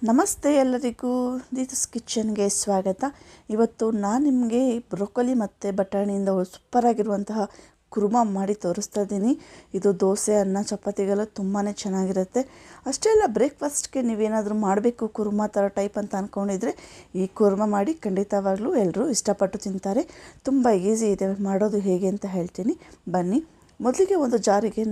ನಮಸ್ತೆ ಎಲ್ಲರಿಗೂ, ದೀತಸ್ ಕಿಚನ್ಗೆ ಸ್ವಾಗತ. ಇವತ್ತು ನಾನು ನಿಮಗೆ ಬ್ರೊಕೊಲಿ ಮತ್ತು ಬಟಾಣಿಯಿಂದ ಸೂಪರಾಗಿರುವಂತಹ ಕುರ್ಮಾ ಮಾಡಿ ತೋರಿಸ್ತಾ ಇದ್ದೀನಿ. ಇದು ದೋಸೆ, ಅನ್ನ, ಚಪಾತಿಗೆಲ್ಲ ತುಂಬಾ ಚೆನ್ನಾಗಿರುತ್ತೆ. ಅಷ್ಟೇ ಅಲ್ಲ, ಬ್ರೇಕ್ಫಾಸ್ಟ್ಗೆ ನೀವೇನಾದರೂ ಮಾಡಬೇಕು ಕುರ್ಮಾ ಥರ ಟೈಪ್ ಅಂತ ಅಂದ್ಕೊಂಡಿದ್ರೆ ಈ ಕುರ್ಮಾ ಮಾಡಿ ಖಂಡಿತವಾಗ್ಲೂ ಎಲ್ಲರೂ ಇಷ್ಟಪಟ್ಟು ತಿಂತಾರೆ. ತುಂಬ ಈಸಿ ಇದೆ ಮಾಡೋದು ಹೇಗೆ ಅಂತ ಹೇಳ್ತೀನಿ, ಬನ್ನಿ. ಮೊದಲಿಗೆ ಒಂದು ಜಾರಿಗೆ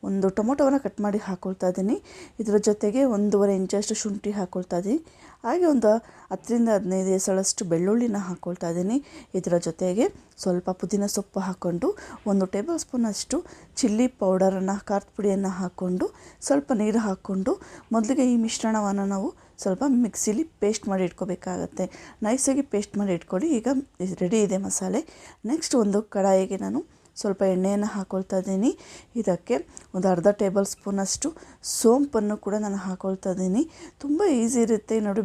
ಒಂದು ಟೊಮೊಟೊವನ್ನು ಕಟ್ ಮಾಡಿ ಹಾಕ್ಕೊಳ್ತಾ ಇದ್ದೀನಿ. ಇದರ ಜೊತೆಗೆ 1.5 ಇಂಚಷ್ಟು ಶುಂಠಿ ಹಾಕ್ಕೊಳ್ತಾ ಇದ್ದೀನಿ. ಹಾಗೆ ಒಂದು 10-15 ಎಸಳಷ್ಟು ಬೆಳ್ಳುಳ್ಳಿನ ಹಾಕ್ಕೊಳ್ತಾ ಇದ್ದೀನಿ. ಇದರ ಜೊತೆಗೆ ಸ್ವಲ್ಪ ಪುದೀನ ಸೊಪ್ಪು ಹಾಕ್ಕೊಂಡು 1 ಟೇಬಲ್ ಸ್ಪೂನಷ್ಟು ಚಿಲ್ಲಿ ಪೌಡರನ್ನು, ಖಾರದ ಪುಡಿಯನ್ನು ಹಾಕ್ಕೊಂಡು ಸ್ವಲ್ಪ ನೀರು ಹಾಕ್ಕೊಂಡು ಮೊದಲಿಗೆ ಈ ಮಿಶ್ರಣವನ್ನು ನಾವು ಸ್ವಲ್ಪ ಮಿಕ್ಸಿಲಿ ಪೇಸ್ಟ್ ಮಾಡಿ ಇಟ್ಕೋಬೇಕಾಗತ್ತೆ. ನೈಸಾಗಿ ಪೇಸ್ಟ್ ಮಾಡಿ ಇಟ್ಕೊಳ್ಳಿ. ಈಗ ರೆಡಿ ಇದೆ ಮಸಾಲೆ. ನೆಕ್ಸ್ಟ್ ಒಂದು ಕಡಾಯಿಗೆ ನಾನು ಸ್ವಲ್ಪ ಎಣ್ಣೆಯನ್ನು ಹಾಕ್ಕೊಳ್ತಾ ಇದ್ದೀನಿ. ಇದಕ್ಕೆ ಒಂದು ಅರ್ಧ ಟೇಬಲ್ ಸ್ಪೂನಷ್ಟು ಸೋಂಪನ್ನು ಕೂಡ ನಾನು ಹಾಕ್ಕೊಳ್ತಾ ಇದ್ದೀನಿ. ತುಂಬ ಈಸಿ ಇರುತ್ತೆ ನೋಡಿ.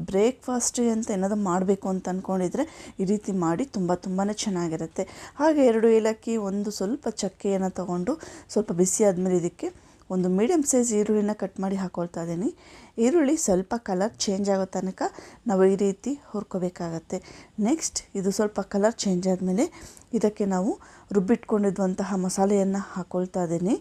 ಬ್ರೇಕ್ಫಾಸ್ಟ್ ಅಂತ ಏನಾದರೂ ಮಾಡಬೇಕು ಅಂತ ಅಂದ್ಕೊಂಡಿದ್ರೆ ಈ ರೀತಿ ಮಾಡಿ ತುಂಬಾ ಚೆನ್ನಾಗಿರುತ್ತೆ. ಹಾಗೆ 2 ಏಲಕ್ಕಿ, ಒಂದು ಸ್ವಲ್ಪ ಚಕ್ಕೆಯನ್ನು ತಗೊಂಡು ಸ್ವಲ್ಪ ಬಿಸಿ ಆದಮೇಲೆ ಇದಕ್ಕೆ ಒಂದು ಮೀಡಿಯಮ್ ಸೈಜ್ ಈರುಳ್ಳಿನ ಕಟ್ ಮಾಡಿ ಹಾಕ್ಕೊಳ್ತಾ ಇದ್ದೀನಿ. ಈರುಳ್ಳಿ ಸ್ವಲ್ಪ ಕಲರ್ ಚೇಂಜ್ ಆಗೋ ತನಕ ನಾವು ಈ ರೀತಿ ಹುರ್ಕೋಬೇಕಾಗತ್ತೆ. ನೆಕ್ಸ್ಟ್ ಇದು ಸ್ವಲ್ಪ ಕಲರ್ ಚೇಂಜ್ ಆದಮೇಲೆ ಇದಕ್ಕೆ ನಾವು ರುಬ್ಬಿಟ್ಕೊಂಡಿರುವಂತಹ ಮಸಾಲೆಯನ್ನು ಹಾಕ್ಕೊಳ್ತಾ ಇದ್ದೀನಿ.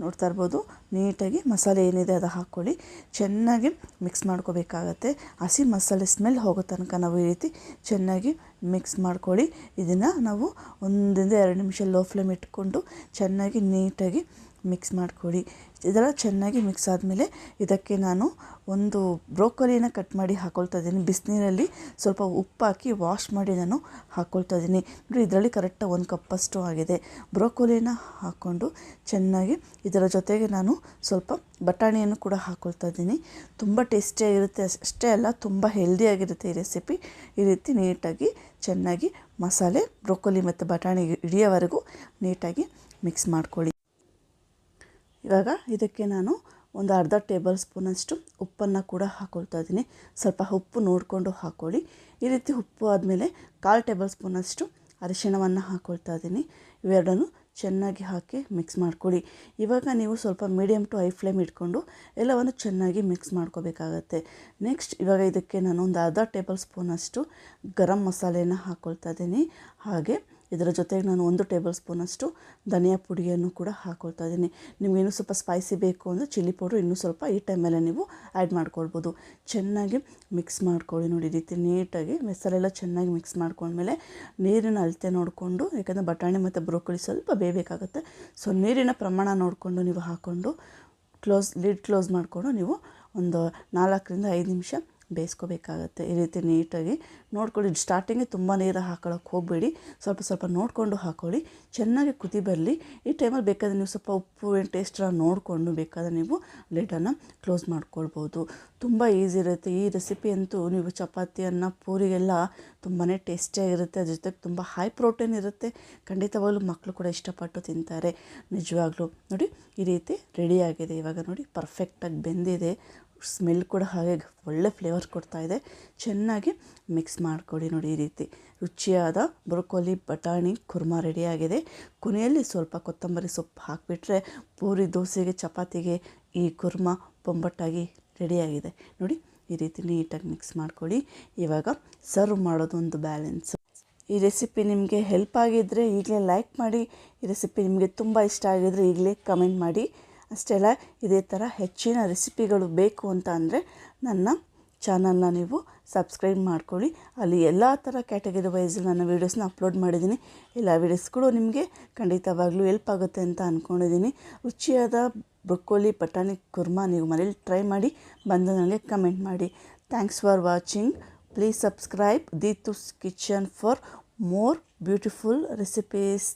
ನೋಡ್ತಾ ಇರ್ಬೋದು, ನೀಟಾಗಿ ಮಸಾಲೆ ಏನಿದೆ ಅದು ಹಾಕ್ಕೊಳ್ಳಿ. ಚೆನ್ನಾಗಿ ಮಿಕ್ಸ್ ಮಾಡ್ಕೋಬೇಕಾಗತ್ತೆ. ಹಸಿ ಮಸಾಲೆ ಸ್ಮೆಲ್ ಹೋಗೋ ತನಕ ನಾವು ಈ ರೀತಿ ಚೆನ್ನಾಗಿ ಮಿಕ್ಸ್ ಮಾಡ್ಕೊಳ್ಳಿ. ಇದನ್ನು ನಾವು 1-2 ನಿಮಿಷ ಲೋ ಫ್ಲೇಮ್ ಇಟ್ಕೊಂಡು ಚೆನ್ನಾಗಿ ನೀಟಾಗಿ ಮಿಕ್ಸ್ ಮಾಡ್ಕೊಳ್ಳಿ. ಇದೆಲ್ಲ ಚೆನ್ನಾಗಿ ಮಿಕ್ಸ್ ಆದಮೇಲೆ ಇದಕ್ಕೆ ನಾನು ಒಂದು ಬ್ರೋಕೊಲಿನ ಕಟ್ ಮಾಡಿ ಹಾಕ್ಕೊಳ್ತಾ ಇದ್ದೀನಿ. ಬಿಸಿನೀರಲ್ಲಿ ಸ್ವಲ್ಪ ಉಪ್ಪು ಹಾಕಿ ವಾಶ್ ಮಾಡಿ ನಾನು ಹಾಕ್ಕೊಳ್ತಾ ಇದ್ದೀನಿ. ನೋಡಿ, ಇದರಲ್ಲಿ ಕರೆಕ್ಟಾಗಿ 1 ಕಪ್ಪಷ್ಟು ಆಗಿದೆ. ಬ್ರೋಕೊಲಿನ ಹಾಕ್ಕೊಂಡು ಚೆನ್ನಾಗಿ ಇದರ ಜೊತೆಗೆ ನಾನು ಸ್ವಲ್ಪ ಬಟಾಣಿಯನ್ನು ಕೂಡ ಹಾಕ್ಕೊಳ್ತಾ ಇದ್ದೀನಿ. ತುಂಬ ಟೇಸ್ಟಿಯಾಗಿರುತ್ತೆ. ಅಷ್ಟೇ ಅಲ್ಲ, ತುಂಬ ಹೆಲ್ದಿಯಾಗಿರುತ್ತೆ ಈ ರೆಸಿಪಿ. ಈ ರೀತಿ ನೀಟಾಗಿ ಚೆನ್ನಾಗಿ ಮಸಾಲೆ ಬ್ರೋಕೊಲಿ ಮತ್ತು ಬಟಾಣಿ ಹಿಡಿಯೋವರೆಗೂ ನೀಟಾಗಿ ಮಿಕ್ಸ್ ಮಾಡ್ಕೊಳ್ಳಿ. ಇವಾಗ ಇದಕ್ಕೆ ನಾನು ಒಂದು ಅರ್ಧ ಟೇಬಲ್ ಸ್ಪೂನಷ್ಟು ಉಪ್ಪನ್ನು ಕೂಡ ಹಾಕ್ಕೊಳ್ತಾ ಇದ್ದೀನಿ. ಸ್ವಲ್ಪ ಉಪ್ಪು ನೋಡಿಕೊಂಡು ಹಾಕ್ಕೊಳ್ಳಿ. ಈ ರೀತಿ ಉಪ್ಪು ಆದಮೇಲೆ 1/4 ಟೇಬಲ್ ಸ್ಪೂನಷ್ಟು ಅರಿಶಿಣವನ್ನು ಹಾಕ್ಕೊಳ್ತಾ ಇದ್ದೀನಿ. ಇವೆರಡನ್ನು ಚೆನ್ನಾಗಿ ಹಾಕಿ ಮಿಕ್ಸ್ ಮಾಡ್ಕೊಳ್ಳಿ. ಇವಾಗ ನೀವು ಸ್ವಲ್ಪ ಮೀಡಿಯಮ್ ಟು ಹೈ ಫ್ಲೇಮ್ ಇಟ್ಕೊಂಡು ಎಲ್ಲವನ್ನು ಚೆನ್ನಾಗಿ ಮಿಕ್ಸ್ ಮಾಡ್ಕೋಬೇಕಾಗತ್ತೆ. ನೆಕ್ಸ್ಟ್ ಇವಾಗ ಇದಕ್ಕೆ ನಾನು ಒಂದು ಅರ್ಧ ಟೇಬಲ್ ಸ್ಪೂನಷ್ಟು ಗರಂ ಮಸಾಲೆಯನ್ನು ಹಾಕ್ಕೊಳ್ತಾ ಇದ್ದೀನಿ. ಹಾಗೆ ಇದರ ಜೊತೆಗೆ ನಾನು 1 ಟೇಬಲ್ ಸ್ಪೂನಷ್ಟು ಧನಿಯಾ ಪುಡಿಯನ್ನು ಕೂಡ ಹಾಕ್ಕೊಳ್ತಾ ಇದ್ದೀನಿ. ನಿಮ್ಗೆ ಇನ್ನೂ ಸ್ವಲ್ಪ ಸ್ಪೈಸಿ ಬೇಕು ಅಂದರೆ ಚಿಲ್ಲಿ ಪೌಡ್ರ್ ಇನ್ನೂ ಸ್ವಲ್ಪ ಈ ಟೈಮಲ್ಲೇ ನೀವು ಆ್ಯಡ್ ಮಾಡ್ಕೊಳ್ಬೋದು. ಚೆನ್ನಾಗಿ ಮಿಕ್ಸ್ ಮಾಡ್ಕೊಳ್ಳಿ. ನೋಡಿ, ಈ ರೀತಿ ನೀಟಾಗಿ ಮಸಾಲೆಲ್ಲ ಚೆನ್ನಾಗಿ ಮಿಕ್ಸ್ ಮಾಡ್ಕೊಂಡ್ಮೇಲೆ ನೀರಿನ ಅಳತೆ ನೋಡಿಕೊಂಡು, ಯಾಕಂದರೆ ಬಟಾಣಿ ಮತ್ತು ಬ್ರೋಕೊಲಿ ಸ್ವಲ್ಪ ಬೇಯಬೇಕಾಗುತ್ತೆ. ಸೊ ನೀರಿನ ಪ್ರಮಾಣ ನೋಡಿಕೊಂಡು ನೀವು ಹಾಕ್ಕೊಂಡು ಲಿಡ್ ಕ್ಲೋಸ್ ಮಾಡಿಕೊಂಡು ನೀವು ಒಂದು 4-5 ನಿಮಿಷ ಬೇಯಿಸ್ಕೋಬೇಕಾಗತ್ತೆ. ಈ ರೀತಿ ನೀಟಾಗಿ ನೋಡ್ಕೊಳ್ಳಿ. ಸ್ಟಾರ್ಟಿಂಗ್ಗೆ ತುಂಬ ನೀರು ಹಾಕೊಳ್ಳೋಕೆ ಹೋಗಬೇಡಿ, ಸ್ವಲ್ಪ ನೋಡಿಕೊಂಡು ಹಾಕ್ಕೊಳ್ಳಿ. ಚೆನ್ನಾಗಿ ಕುದಿ ಬರಲಿ. ಈ ಟೈಮಲ್ಲಿ ಬೇಕಾದರೆ ನೀವು ಸ್ವಲ್ಪ ಉಪ್ಪು ಟೇಸ್ಟನ್ನ ನೋಡಿಕೊಂಡು ಬೇಕಾದರೆ ನೀವು ಲಿಡನ್ನು ಕ್ಲೋಸ್ ಮಾಡ್ಕೊಳ್ಬೋದು. ತುಂಬ ಈಸಿ ಇರುತ್ತೆ ಈ ರೆಸಿಪಿ. ಅಂತೂ ನೀವು ಚಪಾತಿ, ಅನ್ನ, ಪೂರಿಗೆಲ್ಲ ತುಂಬಾ ಟೇಸ್ಟಿಯಾಗಿರುತ್ತೆ. ಅದ್ರ ಜೊತೆಗೆ ತುಂಬ ಹೈ ಪ್ರೋಟೀನ್ ಇರುತ್ತೆ. ಖಂಡಿತವಾಗ್ಲೂ ಮಕ್ಕಳು ಕೂಡ ಇಷ್ಟಪಟ್ಟು ತಿಂತಾರೆ. ನಿಜವಾಗ್ಲೂ ನೋಡಿ, ಈ ರೀತಿ ರೆಡಿಯಾಗಿದೆ. ಇವಾಗ ನೋಡಿ, ಪರ್ಫೆಕ್ಟಾಗಿ ಬೆಂದಿದೆ. ಸ್ಮೆಲ್ ಕೂಡ ಹಾಗೆ ಒಳ್ಳೆ ಫ್ಲೇವರ್ ಕೊಡ್ತಾಯಿದೆ. ಚೆನ್ನಾಗಿ ಮಿಕ್ಸ್ ಮಾಡ್ಕೊಳ್ಳಿ. ನೋಡಿ, ಈ ರೀತಿ ರುಚಿಯಾದ ಬ್ರೋಕೊಲಿ ಬಟಾಣಿ ಕುರ್ಮಾ ರೆಡಿಯಾಗಿದೆ. ಕೊನೆಯಲ್ಲಿ ಸ್ವಲ್ಪ ಕೊತ್ತಂಬರಿ ಸೊಪ್ಪು ಹಾಕಿಬಿಟ್ರೆ ಪೂರಿ, ದೋಸೆಗೆ, ಚಪಾತಿಗೆ ಈ ಕುರ್ಮಾ ಬೊಂಬಟ್ಟಾಗಿ ರೆಡಿಯಾಗಿದೆ. ನೋಡಿ, ಈ ರೀತಿ ನೀಟಾಗಿ ಮಿಕ್ಸ್ ಮಾಡ್ಕೊಳ್ಳಿ. ಇವಾಗ ಸರ್ವ್ ಮಾಡೋದು ಒಂದು ಬ್ಯಾಲೆನ್ಸ್. ಈ ರೆಸಿಪಿ ನಿಮಗೆ ಹೆಲ್ಪ್ ಆಗಿದ್ದರೆ ಈಗಲೇ ಲೈಕ್ ಮಾಡಿ. ಈ ರೆಸಿಪಿ ನಿಮಗೆ ತುಂಬ ಇಷ್ಟ ಆಗಿದ್ದರೆ ಈಗಲೇ ಕಮೆಂಟ್ ಮಾಡಿ. ಅಷ್ಟೇ ಅಲ್ಲ, ಇದೇ ಥರ ಹೆಚ್ಚಿನ ರೆಸಿಪಿಗಳು ಬೇಕು ಅಂತ ಅಂದರೆ ನನ್ನ ಚಾನಲ್ನ ನೀವು ಸಬ್ಸ್ಕ್ರೈಬ್ ಮಾಡ್ಕೊಳ್ಳಿ. ಅಲ್ಲಿ ಎಲ್ಲ ಥರ ಕ್ಯಾಟಗರಿ ವೈಸ್ ನನ್ನ ವೀಡಿಯೋಸ್ನ ಅಪ್ಲೋಡ್ ಮಾಡಿದ್ದೀನಿ. ಎಲ್ಲ ವೀಡಿಯೋಸ್ಗಳು ನಿಮಗೆ ಖಂಡಿತವಾಗ್ಲೂ ಹೆಲ್ಪ್ ಆಗುತ್ತೆ ಅಂತ ಅಂದ್ಕೊಂಡಿದ್ದೀನಿ. ರುಚಿಯಾದ ಬ್ರೊಕೊಲಿ ಬಟಾಣಿ ಕುರ್ಮಾ ನೀವು ಮನೇಲಿ ಟ್ರೈ ಮಾಡಿ, ಬಂದು ನನಗೆ ಕಮೆಂಟ್ ಮಾಡಿ. Thanks for watching. Please subscribe Deethu's kitchen for more beautiful recipes.